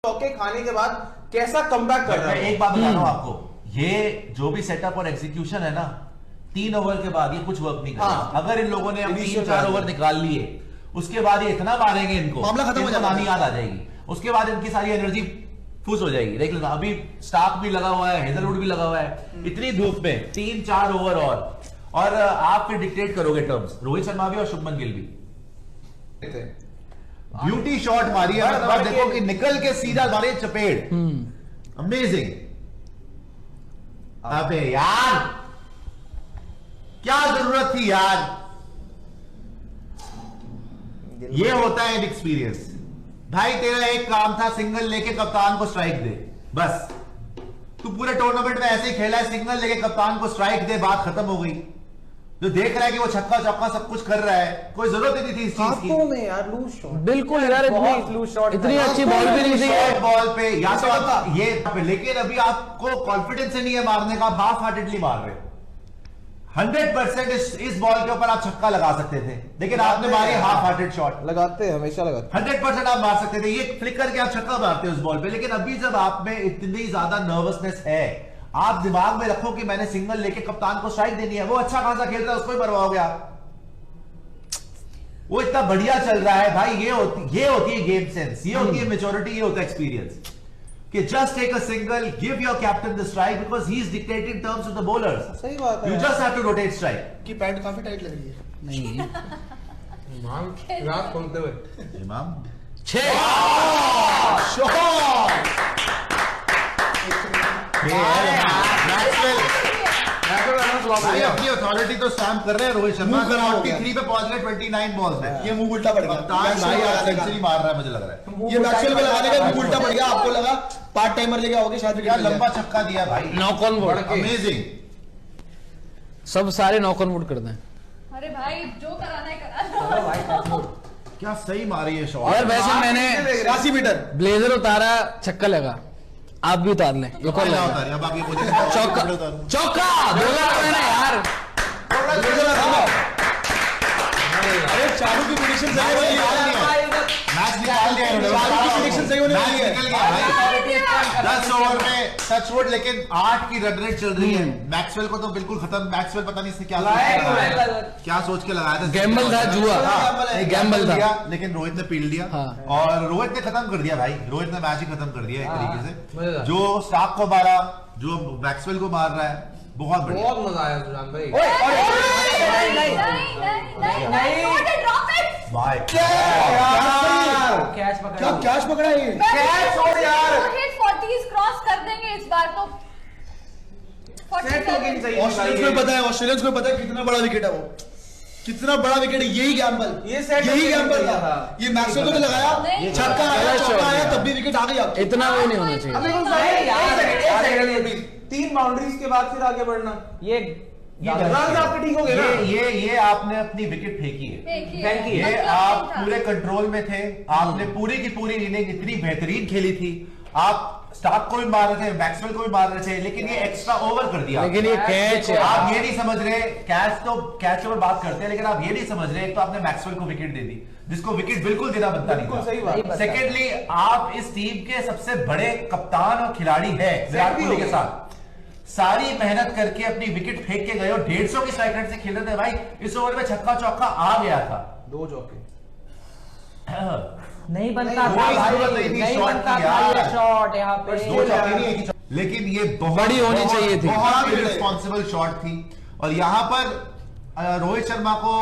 चौके खाने के बाद कैसा कमबैक कर रहा है। एक बात बता रहा हूं आपको, ये जो भी सेटअप और एग्जीक्यूशन है ना, 3 ओवर के बाद ये कुछ वर्क नहीं करेगा। अगर इन लोगों ने 3-4 ओवर निकाल लिए, उसके बाद ये इतना मारेंगे इनको, मामला खत्म हो जाएगा, नानी याद आ जाएगी। उसके बाद इनकी सारी एनर्जी फूस हो जाएगी। देख लेना, अभी स्टार्क भी लगा हुआ है, हेजलवुड भी लगा हुआ है, इतनी धूप में 3-4 ओवर और आप फिर डिक्टेट करोगे टर्म्स। रोहित शर्मा भी और शुभमन गिल भी ब्यूटी शॉट मारी है, मतलब देखो कि निकल के सीधा मारे चपेट, अमेजिंग। अबे यार क्या जरूरत थी यार, ये होता है एक्सपीरियंस भाई। तेरा एक काम था सिंगल लेके कप्तान को स्ट्राइक दे, बस। तू पूरे टूर्नामेंट में ऐसे ही खेला है, सिंगल लेके कप्तान को स्ट्राइक दे, बात खत्म हो गई। जो देख रहा है कि वो छक्का चौका सब कुछ कर रहा है, कोई जरूरत नहीं थी इस चीज की। में यार लूज शॉट, बिल्कुल यार, इतनी अच्छी बॉल भी नहीं थी बॉल पे, या तो आप ये, लेकिन अभी आपको कॉन्फिडेंस नहीं है मारने का, आप हाफ हार्टेडली मार रहे हो। 100% इस बॉल के ऊपर आप छक्का लगा सकते थे, लेकिन आपने मारी हाफ हार्टेड शॉट। लगाते हैं, हमेशा लगाते 100% आप मार सकते थे, ये फ्लिकर के आप छक्का मारते हो उस बॉल पे। लेकिन अभी जब आप में इतनी ज्यादा नर्वसनेस है, आप दिमाग में रखो कि मैंने सिंगल लेके कप्तान को स्ट्राइक देनी है, वो अच्छा खासा खेल रहा है, उसको ही मरवाओगे आप। वो इतना बढ़िया चल रहा है भाई, ये होती है गेम सेंस, ये होती है मैच्योरिटी, ये होता है एक्सपीरियंस कि just take a single, give your captain the strike because he is dictating terms to the bowlers. सही बात है, you just have to rotate strike. की पैंट काफी टाइट लग रही है। नहीं इमाम रात खोलते हुए इमाम 6 भाई अपनी अथॉरिटी तो स्टैम्प कर रहे हैं। रोहित शर्मा 43 पे पहुंच गए 29 बॉल्स में। ये मुंह उल्टा पड़ गया, भाई आज सेंचुरी मार रहा है, मुझे लग रहा है। ये मैक्सवेल पे लगाने का मुंह उल्टा पड़ गया। आपको लगा पार्ट टाइमर लेके आओगे शायद, क्या लंबा छक्का दिया भाई, नॉक ऑन वुड, अमेजिंग। सब सारे नॉक ऑन वुड कर दें। अरे भाई जो कराना है करा दो। क्या सही मारी है शॉट। और वैसे मैंने 80 मीटर ब्लेजर उतारा, छक्का लगा, आप भी उतार लें। अब आगे मुझे चौका चौका बोला मैंने यार। अरे चालू की प्रेडिक्शन सही होने वाली है, मैच निकाल दिया इन्होंने। चालू की प्रेडिक्शन सही होने वाली है। निकल गया भाई 10 ओवर में टचवुड, लेकिन 8 की रन रेट चल रही है। मैक्सवेल को तो बिल्कुल खत्म। मैक्सवेल पता नहीं इसने क्या सोच के लगाया था, गैम्बल था, जुआ, गैम्बल था, लेकिन रोहित ने पील दिया। हाँ। और रोहित ने खत्म कर दिया भाई, रोहित ने मैच ही खत्म कर दिया एक तरीके से। जो स्टार्क को मारा, जो मैक्सवेल को मार रहा है, बहुत बढ़िया। बहुत मजा आया सुशांत भाई। भाई कैच पकड़ा, क्या कैच पकड़ा है ये? कैच छोड़ यार। 40s क्रॉस कर देंगे इस बार तो। ऑस्ट्रेलियंस को पता है, ऑस्ट्रेलियंस को पता है कितना बड़ा विकेट है वो, कितना बड़ा विकेट है। यही गैम्बल, यही गैम्बल था। ये मैक्सवेल को तो लगाया, छक्का आया, चौका आया, तब भी विकेट आ गई आपकी। इतना वो नहीं होना चाहिए। 3 बाउंड्रीज के बाद फिर आगे बढ़ना, ये रन आपके ठीक हो गए ना। ये आपने अपनी विकेट फेंकी है, ये आप पूरे कंट्रोल में थे। आपने पूरी की पूरी इनिंग इतनी बेहतरीन खेली थी। आप स्टार्क को भी मार रहे थे, मैक्सवेल को भी मार रहे थे, लेकिन ये एक्स्ट्रा ओवर कर दिया। लेकिन ये कैच है, आप ये नहीं समझ रहे, कैच के ऊपर बात करते हैं, लेकिन आप ये नहीं समझ रहे, तो आपने मैक्सवेल को विकेट दे दी, जिसको विकेट बिल्कुल देना बनता नहीं था। सही बात। सेकेंडली, आप इस टीम के सबसे बड़े कप्तान और खिलाड़ी है विराट कोहली के साथ। सारी मेहनत करके अपनी विकेट फेंक के गए हो, 150 की स्ट्राइक रेट से खेल रहे थे भाई। इस ओवर में छक्का चौका आ गया था, 2 चौके नहीं बनता था कोई भाई, जरूरत नहीं थी नहीं शॉट बनता की था यार। ये शॉट यहाँ पे। 2 चौके नहीं, एक ही चौका। लेकिन ये बहुत बड़ी होनी चाहिए थी, बहुत ही रिस्पॉन्सिबल शॉट थी। और यहां पर रोहित शर्मा को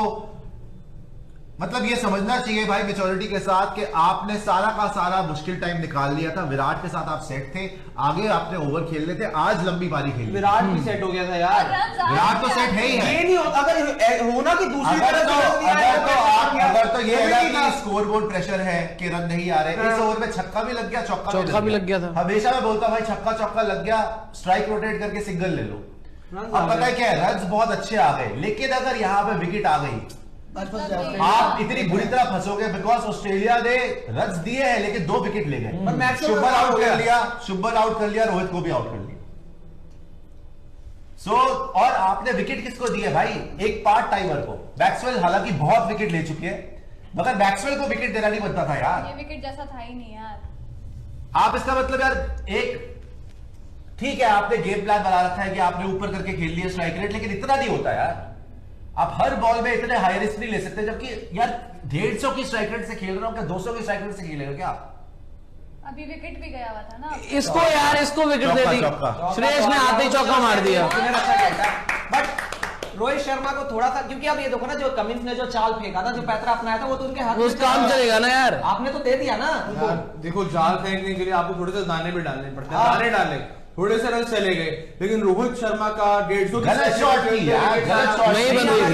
मतलब ये समझना चाहिए भाई मैच्योरिटी के साथ कि आपने सारा का सारा मुश्किल टाइम निकाल लिया था। विराट के साथ आप सेट थे, आगे आपने ओवर खेलने थे, आज लंबी पारी खेली। विराट भी सेट हो गया था यार। विराट तो सेट है ही है। ये नहीं होता अगर होना कि दूसरी अगर तो ये है कि स्कोर बोर्ड प्रेशर है कि रन नहीं आ रहे। इस ओवर में छक्का भी लग गया, चौका भी लग गया था। हमेशा मैं बोलता भाई छक्का चौका लग गया, स्ट्राइक रोटेट करके सिंगल ले लो। अब पता है क्या है, रन्स बहुत अच्छे आ गए, लेकिन अगर यहाँ पे विकेट आ गई, आप इतनी बुरी तरह फंसोगे। बिकॉज ऑस्ट्रेलिया ने रन्स दिए हैं, लेकिन 2 विकेट ले गए। शुभमन आउट कर लिया, शुभमन आउट कर लिया, रोहित को भी आउट कर लिया। और आपने विकेट किसको दिए भाई? एक पार्ट टाइमर को। मैक्सवेल हालांकि बहुत विकेट ले चुके हैं, मगर मैक्सवेल को विकेट देना नहीं बनता था यार। ये विकेट जैसा था ही नहीं यार। आप इसका मतलब यार एक ठीक है आपने गेम प्लान बना रखा है कि आपने ऊपर करके खेल लिया स्ट्राइक रेट, लेकिन इतना नहीं होता यार। आप हर बॉल में इतने हाई रिस्क नहीं ले सकते, जबकि यार 150 की स्ट्राइक रेट से खेल रहा हूं, क्या 200 की स्ट्राइक रेट से खेलेगा क्या? अभी विकेट भी गया हुआ था ना। इसको यार इसको विकेट दे दी, श्रेयस ने आते ही चौका मार दिया। अच्छा खेलता है बट रोहित शर्मा को थोड़ा सा, क्योंकि अब ये देखो ना, जो कमिंस ने जो चाल फेंका था, जो पैतरा अपनाया था, वो तो उनके हाथ में काम चलेगा ना यार। आपने तो दे दिया ना उनको। देखो जाल फेंकने के लिए आपको थोड़े से दाने भी डालने पड़ते हैं, दाने डाले, थोड़े से रन चले गए, लेकिन रोहित शर्मा का 150 गलत शॉट नहीं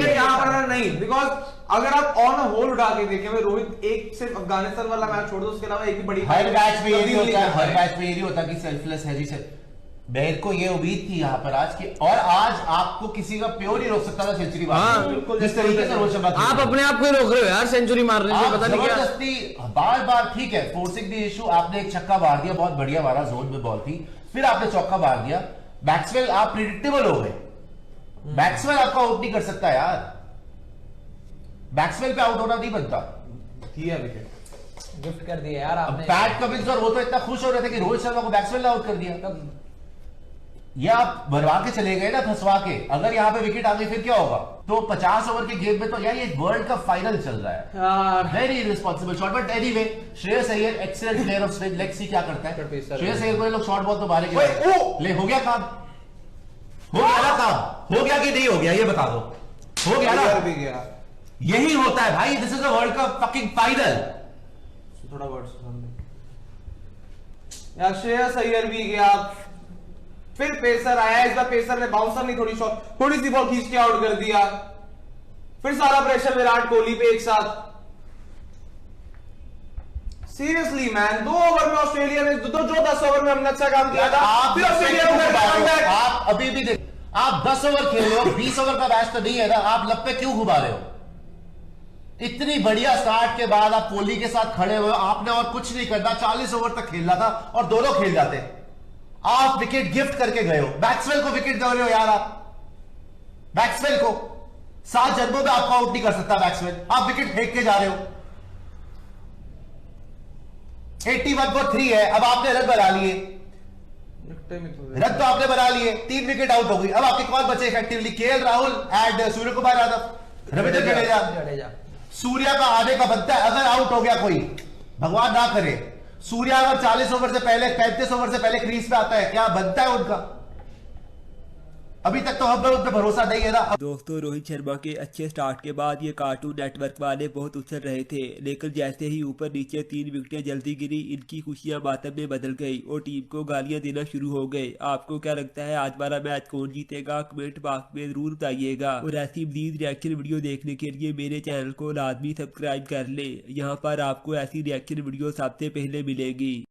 यहाँ पर नहीं, बिकॉज अगर आप ऑन अ होल उड़ा के देखें, रोहित एक सिर्फ अफगानिस्तान वाला मैच छोड़ दो, उसके अलावा एक भी बड़ी हर मैच में ये नहीं होता, हर मैच में ये नहीं होता कि सेल्फलेस है जी से। मेरे को ये उम्मीद थी यहाँ पर आज की, और आज आपको किसी का प्योर ही रोक सकता था सेंचुरी मारने, जिस तरीके से रोहित शर्मा आप अपने आप को ही रोक रहे हो यार सेंचुरी मारने से, पता नहीं क्या जबरदस्ती बार बार। ठीक है फोर्सिंग द इशू, आपने एक छक्का मार दिया, बहुत बढ़िया मारा, जोन में बॉल थी, फिर आपने चौका मार दिया। मैक्सवेल आप प्रिडिक्टेबल हो गए, मैक्सवेल आपको आउट नहीं कर सकता यार, मैक्सवेल पे आउट होना नहीं बनता। दिया विकेट, गिफ्ट कर दिया यार आपने। पैट कमिंस और वो तो इतना खुश हो रहे थे कि रोहित शर्मा को मैक्सवेल ने आउट कर दिया, तब ये आप भरवा के चले गए ना, फंसवा के। अगर यहाँ पे विकेट आ गई फिर क्या होगा? तो 50 ओवर के गेम में तो यार ये वर्ल्ड कप फाइनल चल रहा है, very irresponsible shot. But anyway Shreyas Iyer excellent player of swing, let's see क्या करता है श्रेयस अय्यर को। ये लोग शॉर्ट बॉल तो मारेंगे, ले हो गया काम, हो गया ना काम, हो गया कि नहीं हो गया ये बता दो, हो गया ना? भी गया, यही होता है भाई, this is a world cup fucking final. थोड़ा वर्ड यार, श्रेयस अय्यर भी गया, फिर पेसर आया, इस बार पेसर ने बाउंसर नहीं, थोड़ी सी बॉल खींच के आउट कर दिया, फिर सारा प्रेशर विराट कोहली पे एक साथ। सीरियसली मैन, 2 ओवर में ऑस्ट्रेलिया ने जो 10 ओवर में हमने अच्छा काम किया था, फिर ऑस्ट्रेलिया ने आप अभी भी देख, आप 10 ओवर खेल रहे हो, 20 ओवर का मैच तो नहीं है ना, आप लप पे क्यों घुमा रहे हो? इतनी बढ़िया स्टार्ट के बाद आप कोहली के साथ खड़े हुए, आपने और कुछ नहीं करना, 40 ओवर तक खेलना था और दोनों खेल जाते। आप विकेट गिफ्ट करके गए हो, मैक्सवेल को विकेट दे रहे हो यार आप, मैक्सवेल को 7 जन्मों में आपको आउट नहीं कर सकता मैक्सवेल, आप विकेट फेंक के जा रहे हो। 81 for 3 है, अब आपने रन बना लिए, रन तो आपने बना लिए, 3 विकेट आउट हो गई। अब आपके कौन बचे effectively? KL Rahul and Surya Kumar Yadav, Ravindra Jadeja. Surya का आने का बनता है, अगर आउट हो गया कोई, भगवान ना करे, सूर्या अगर 40 ओवर से पहले, 35 ओवर से पहले क्रीज पे आता है, क्या बनता है उनका? अभी तक तो हम लोग उन पर भरोसा नहीं है ना। दोस्तों रोहित शर्मा के अच्छे स्टार्ट के बाद ये कार्टून नेटवर्क वाले बहुत उछल रहे थे, लेकिन जैसे ही ऊपर नीचे 3 विकेटें जल्दी गिरी, इनकी खुशियां मातम में बदल गई और टीम को गालियां देना शुरू हो गए। आपको क्या लगता है आज वाला मैच कौन जीतेगा? कमेंट बॉक्स में जरूर बताइएगा, और ऐसी मजीद रिएक्शन वीडियो देखने के लिए मेरे चैनल को लाजमी सब्सक्राइब कर ले। यहाँ पर आपको ऐसी रिएक्शन वीडियो सबसे पहले मिलेगी।